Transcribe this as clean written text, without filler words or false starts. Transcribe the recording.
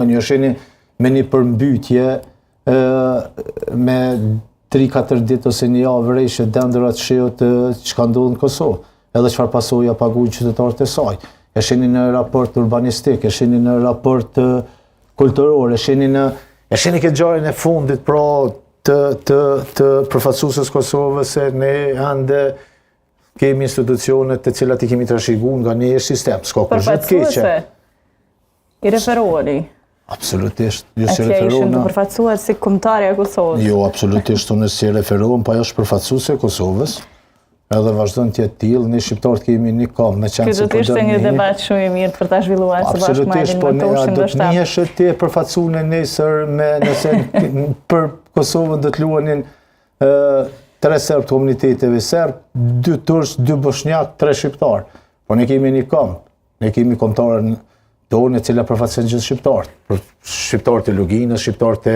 Një sheni me një përmbytje me 3-4 ditë ose një javë rreshë dendrat shiut që ka ndodhur në Kosovë, edhe çfarë pasoja paguajnë qytetarët e saj. E sheni në raport urbanistik, e sheni në raport kulturor, e sheni këtë ngjarjen e fundit pra të përfaqësuesës Kosovës se ne ande kemi institucionet të cilat i kemi trashëguar nga një sistem, s'ka kurrë të keqe. I referuari? Absolutisht, jo si referuar. E ishën të përfaqësuar si kombëtarja e Kosovës? Jo, absolutisht, unë si referuam, pa është përfaqësuese e Kosovës, edhe vazhdon të jetë tillë, ne shqiptarët kemi një kam me qenë se po do ishte një debat shumë i mirë për ta zhvilluar së bashku me Absolutisht, po ne do të njihesh ti e përfaqësuar nesër nëse për Kosovën do të luanin 3 serb të komuniteteve serb, 2 turq, 2 bosnjak, 3 shqiptar. Po ne kemi një kam, ne kemi kombëtarën tonë e cila përfaqëson gjithë shqiptarët. Shqiptarët e Luginës, shqiptarët e